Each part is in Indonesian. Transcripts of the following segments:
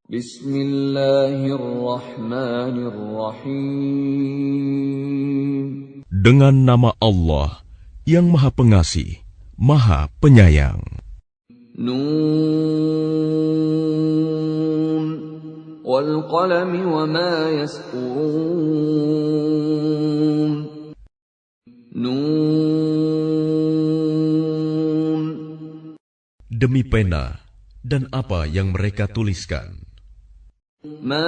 Bismillahirrahmanirrahim. Dengan nama Allah yang Maha Pengasih, Maha Penyayang. Nun wal qalami wa ma yasturun. Nun. Demi pena dan apa yang mereka tuliskan. Ma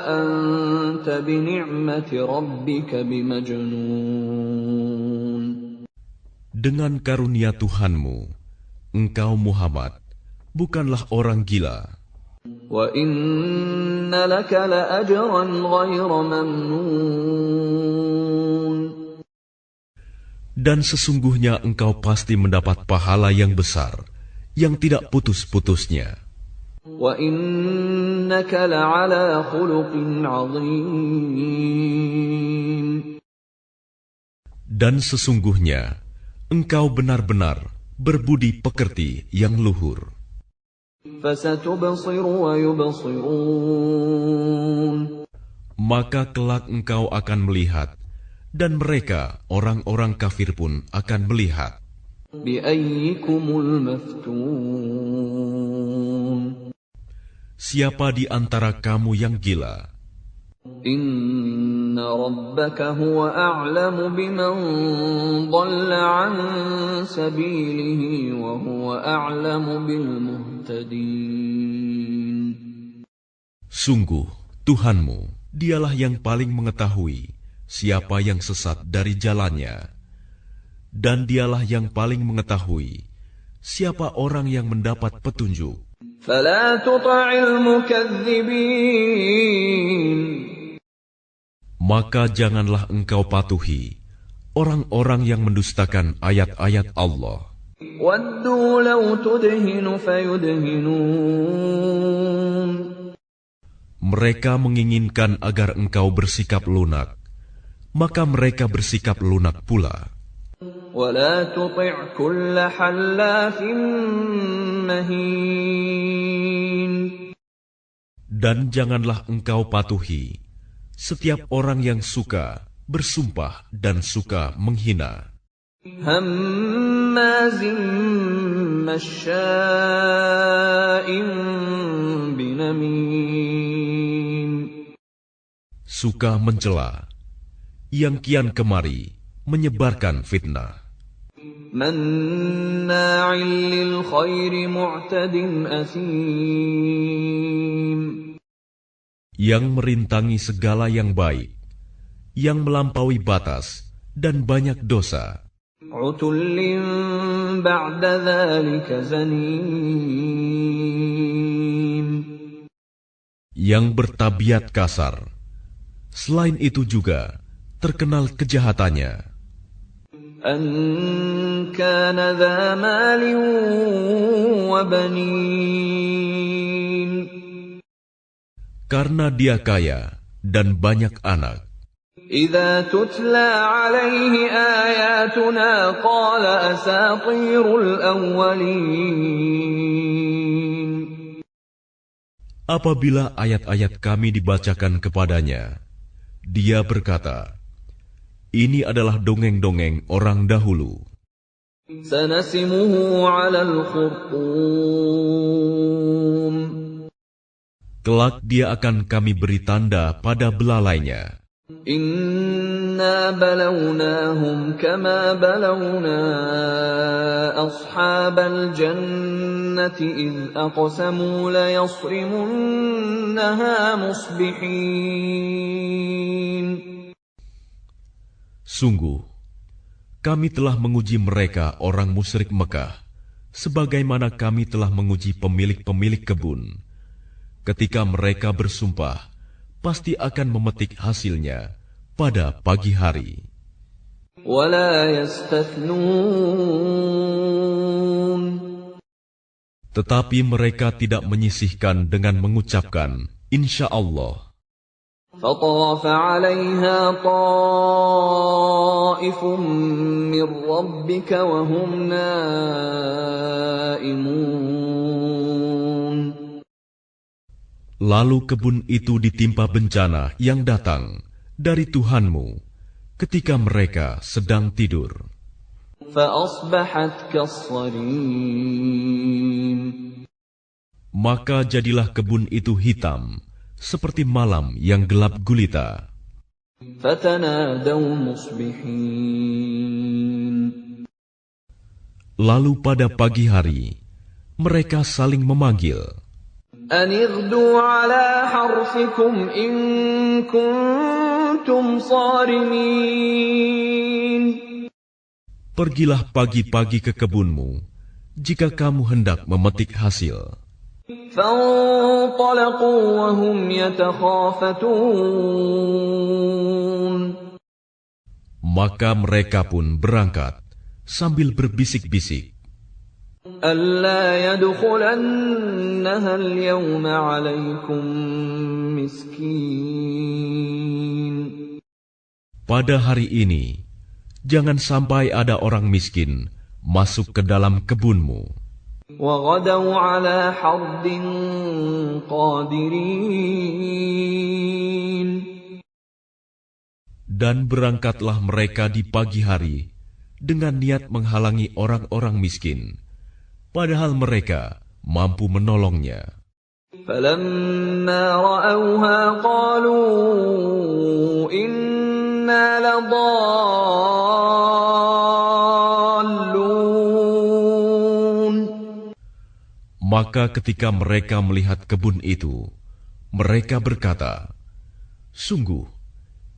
anta bi ni'mati rabbika bimajnun. Dengan karunia Tuhanmu, engkau Muhammad bukanlah orang gila. Wa inna laka la ajran ghayra mamnun. Dan sesungguhnya engkau pasti mendapat pahala yang besar, yang tidak putus-putusnya. Wa innaka la'ala khuluqin 'azim. Dan sesungguhnya engkau benar-benar berbudi pekerti yang luhur. Fasatubsiru wa yubsirun. Maka kelak engkau akan melihat, dan mereka, orang-orang kafir pun akan melihat. Biayyikumul maftun. Siapa di antara kamu yang gila? Inna rabbaka huwa a'lamu biman dhalla 'an sabilihi wa huwa a'lamu bil muhtadin. Sungguh, Tuhanmu, dialah yang paling mengetahui siapa yang sesat dari jalannya, dan dialah yang paling mengetahui siapa orang yang mendapat petunjuk. Fala tuta'il mukadzibin. Maka janganlah engkau patuhi orang-orang yang mendustakan ayat-ayat Allah. Waddu law tudhinu fayudhinun. Mereka menginginkan agar engkau bersikap lunak, maka mereka bersikap lunak pula. Wala tuti' kulla hallafin mahin. Dan janganlah engkau patuhi setiap orang yang suka bersumpah dan suka menghina. Hammazim masya'in binamim. Suka mencela, yang kian kemari menyebarkan fitnah. Manna'in lil khairi mu'tadin asim. Yang merintangi segala yang baik, yang melampaui batas dan banyak dosa. Utullin ba'da dzalika zanim. Yang bertabiat kasar, selain itu juga terkenal kejahatannya. An kana dha malin wa banin. Karena dia kaya dan banyak anak. Idza tutla alaihi ayatuna qala asatirul awwalin. Apabila ayat-ayat kami dibacakan kepadanya, dia berkata, ini adalah dongeng-dongeng orang dahulu. Sanasimuhu 'alal khurtum. Kelak dia akan kami beri tanda pada belalainya. Inna balawnahum kama balawna ashabal jannati idh aqsamu la yasrimunnaha musbihin. Sungguh, kami telah menguji mereka orang musyrik Mekah, sebagaimana kami telah menguji pemilik-pemilik kebun. Ketika mereka bersumpah, pasti akan memetik hasilnya pada pagi hari. Wala yastathnun. Tetapi mereka tidak menyisihkan dengan mengucapkan, Insya Allah. فطاف عليها طائف من ربك وهم نائمون. Lalu kebun itu ditimpa bencana yang datang dari Tuhanmu ketika mereka sedang tidur. فأصبحت كالصريم. Maka jadilah kebun itu hitam, seperti malam yang gelap gulita. فتنادوا مصبحين. Lalu pada pagi hari, mereka saling memanggil, أن اغدوا على حرثكم إن كنتم صارمين. pergilah pagi-pagi ke kebunmu, jika kamu hendak memetik hasil. فانطلقوا وهم يتخافتون. Maka mereka pun berangkat sambil berbisik-bisik, ألا يدخلنها اليوم عليكم مسكين. pada hari ini, jangan sampai ada orang miskin masuk ke dalam kebunmu. وغدوا على حرد قادرين. Dan berangkatlah mereka di pagi hari dengan niat menghalangi orang-orang miskin, padahal mereka mampu menolongnya. فلما رأوها قالوا إنا لضالون. Maka ketika mereka melihat kebun itu, mereka berkata, "Sungguh,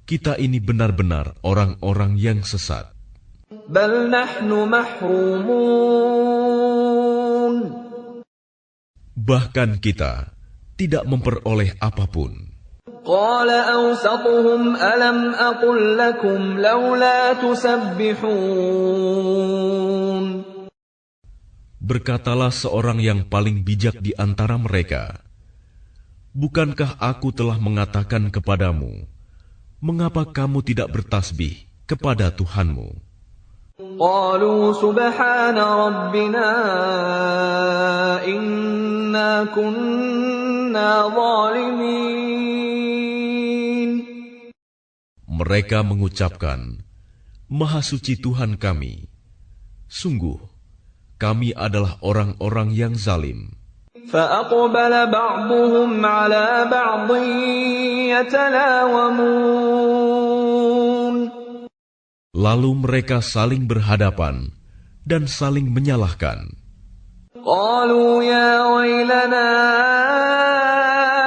kita ini benar-benar orang-orang yang sesat. بل نحن محرومون. Bahkan kita tidak memperoleh apapun." قال أوسطهم ألم أقل لكم لولا تسبحون. Berkatalah seorang yang paling bijak di antara mereka, "Bukankah aku telah mengatakan kepadamu, mengapa kamu tidak bertasbih kepada Tuhanmu?" قالوا سبحان ربنا إنا كنا ظالمين. Mereka mengucapkan, "Maha suci Tuhan kami, sungguh kami adalah orang-orang yang zalim." فأقبل بعضهم على بعض يتلاومون. Lalu mereka saling berhadapan dan saling menyalahkan. قالوا يا ويلنا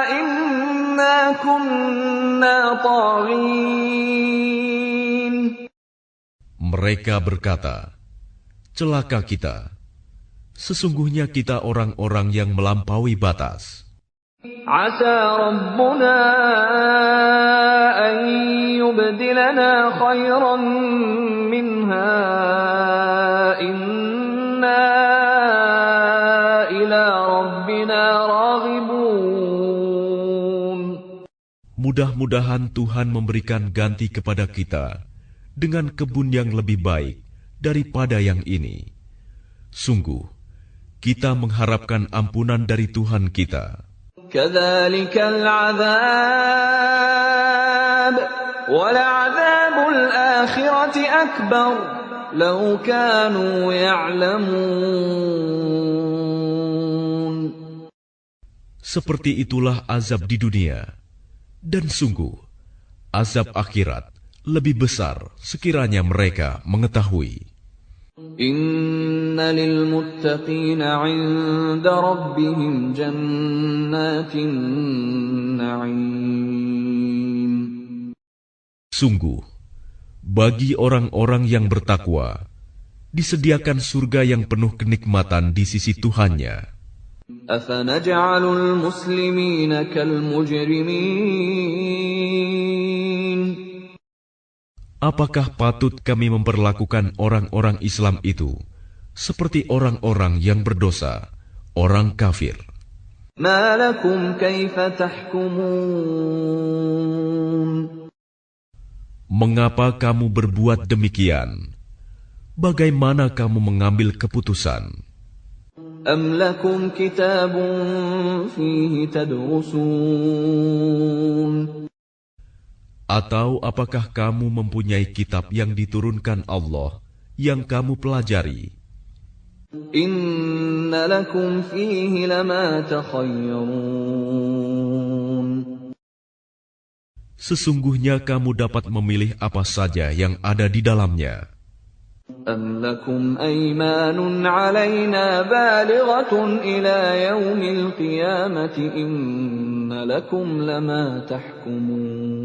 إنا كنا طاغين. Mereka berkata, "Celaka kita, sesungguhnya kita orang-orang yang melampaui batas. عسى ربنا أن يبدلنا خيرا منها إنا إلى ربنا راغبون. Mudah-mudahan Tuhan memberikan ganti kepada kita dengan kebun yang lebih baik daripada yang ini. Sungguh, kita mengharapkan ampunan dari Tuhan kita." كذلك العذاب ولعذاب الآخرة أكبر لو كانوا يعلمون. Seperti itulah azab di dunia, dan sungguh azab akhirat lebih besar sekiranya mereka mengetahui. إن للمتقين عند ربهم جنات النعيم. Sungguh, bagi orang-orang yang bertakwa disediakan surga yang penuh kenikmatan di sisi Tuhannya. أفنجعل المسلمين كالمجرمين. Apakah patut kami memperlakukan orang-orang Islam itu seperti orang-orang yang berdosa, orang kafir? ما لكم كيف تحكمون. Mengapa kamu berbuat demikian? Bagaimana kamu mengambil keputusan? أَمْ لَكُمْ كِتَابٌ فِيهِ تَدْرُسُونَ Atau apakah kamu mempunyai kitab yang diturunkan Allah yang kamu pelajari? إِنَّ لَكُمْ فِيهِ لَمَا تَخَيَّرُونَ Sesungguhnya kamu dapat memilih apa saja yang ada di dalamnya. أَمْ لَكُمْ أَيْمَانٌ عَلَيْنَا بَالِغَةٌ إِلَى يَوْمِ الْقِيَامَةِ إِنَّ لَكُمْ لَمَا تَحْكُمُونَ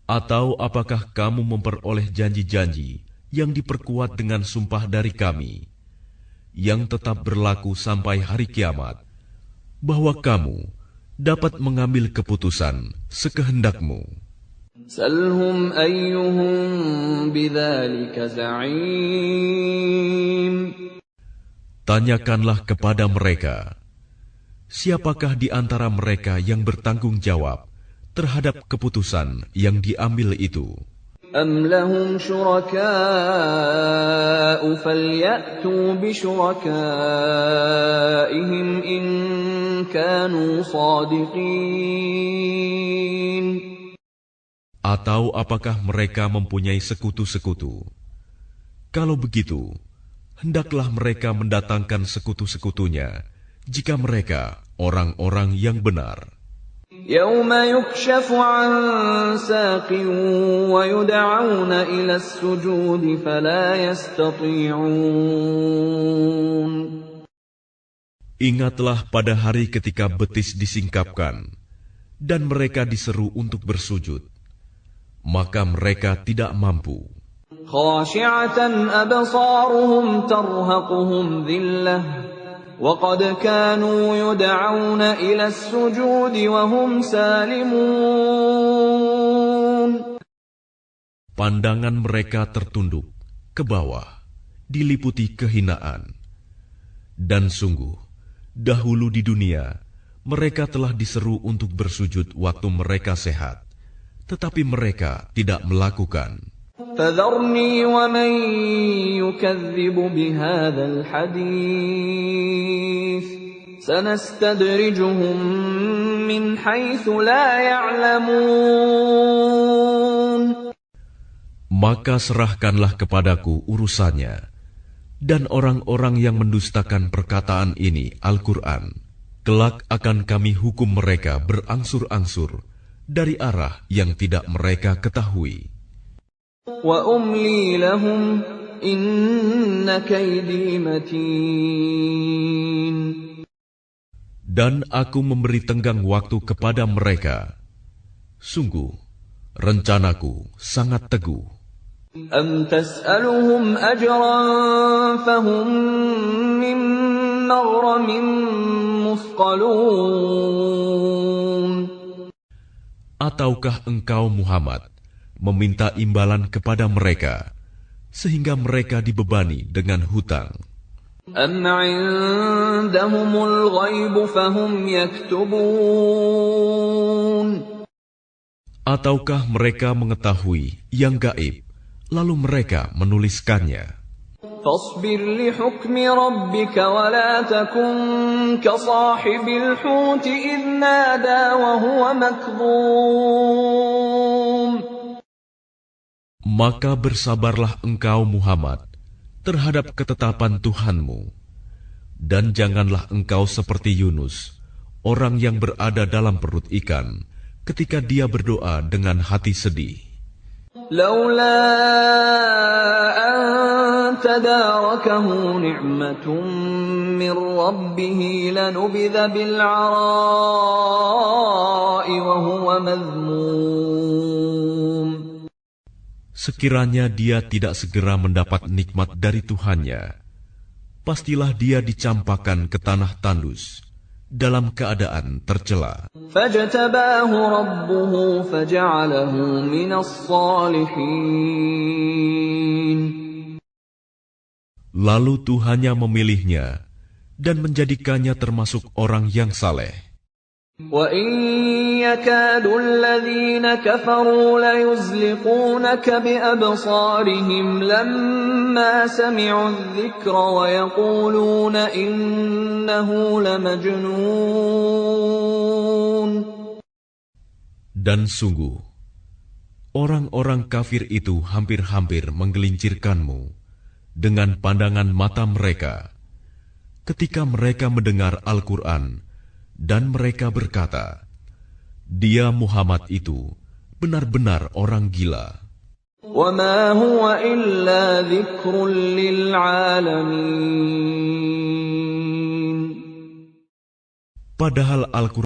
Atau apakah kamu memperoleh janji-janji yang diperkuat dengan sumpah dari kami, yang tetap berlaku sampai hari kiamat, bahwa kamu dapat mengambil keputusan sekehendakmu. سَلْهُمْ أَيُّهُمْ بِذَلِكَ زَعِيمٌ Tanyakanlah kepada mereka, siapakah di antara mereka yang bertanggung jawab terhadap keputusan yang diambil itu? أَمْ لَهُمْ شُرَكَاءُ فَلْيَأْتُوا بِشُرَكَائِهِمْ إِن كَانُوا صَادِقِينَ Atau apakah mereka mempunyai sekutu-sekutu? Kalau begitu, hendaklah mereka mendatangkan sekutu-sekutunya jika mereka orang-orang yang benar. يَوْمَ يُكْشَفُ عَن سَاقٍ وَيُدْعَوْنَ إِلَى السُّجُودِ فَلَا يَسْتَطِيعُونَ Ingatlah pada hari ketika betis disingkapkan dan mereka diseru untuk bersujud, maka mereka tidak mampu. خَاشِعَةً أَبْصَارُهُمْ تَرْهَقُهُمْ ذِلَّةٌ وَقَدْ كَانُوا يُدْعَوْنَ إِلَى السُّجُودِ وَهُمْ سَالِمُونَ Pandangan mereka tertunduk ke bawah, diliputi kehinaan. Dan sungguh, dahulu di dunia, mereka telah diseru untuk bersujud waktu mereka sehat, tetapi mereka tidak melakukan. فَذَرْنِي وَمَن يُكَذِّبُ بِهَذَا الْحَدِيثِ سَنَسْتَدْرِجُهُم مِّنْ حَيْثُ لَا يَعْلَمُونَ Maka serahkanlah kepadaku urusannya, dan orang-orang yang mendustakan perkataan ini, Al-Quran, kelak akan kami hukum mereka berangsur-angsur dari arah yang tidak mereka ketahui. وَأُمْلِي لَهُمْ إِنَّ كَيْدِي مَتِينٌ Dan aku memberi tenggang waktu kepada mereka. Sungguh, rencanaku sangat teguh. أَمْ تَسْأَلُهُمْ أَجْرًا فَهُمْ مِنْ مَغْرَمٍ مُثْقَلُونَ Ataukah engkau Muhammad meminta imbalan kepada mereka, sehingga mereka dibebani dengan hutang? أَمْ عِندَهُمُ الْغَيْبُ فَهُمْ يَكْتُبُونَ Ataukah mereka mengetahui yang gaib, lalu mereka menuliskannya? فَاصْبِرْ لِحُكْمِ رَبِّكَ وَلَا تَكُنْ كَصَاحِبِ الْحُوتِ إِذْ نَادَى وَهُوَ مَكْظُومٌ Maka bersabarlah engkau Muhammad terhadap ketetapan Tuhanmu, dan janganlah engkau seperti Yunus, orang yang berada dalam perut ikan, ketika dia berdoa dengan hati sedih. لَوْلَا أَن تَدَارَكَهُ نِعْمَةٌ مِّن رَّبِّهِ لَنُبِذَ بِالْعَرَاءِ وَهُوَ مَذْمُومٌ Sekiranya dia tidak segera mendapat nikmat dari Tuhannya, pastilah dia dicampakkan ke tanah tandus dalam keadaan tercela. فَاجْتَبَاهُ رَبُّهُ فَجَعَلَهُ مِنَ الصَّالِحِينَ Lalu Tuhannya memilihnya dan menjadikannya termasuk orang yang saleh. وَإِن يَكَادُ الَّذِينَ كَفَرُوا لَيُزْلِقُونَكَ بِأَبْصَارِهِمْ لَمَّا سَمِعُوا الذِّكْرَ وَيَقُولُونَ إِنَّهُ لَمَجْنُونٌ. Dan sungguh, orang-orang kafir itu hampir-hampir menggelincirkanmu dengan pandangan mata mereka ketika mereka mendengar Al-Quran, dan mereka berkata, "Dia Muhammad itu benar-benar orang gila." وَمَا هُوَ إِلَّا ذِكْرٌ لِلْعَالَمِينَ. Padahal Al-Quran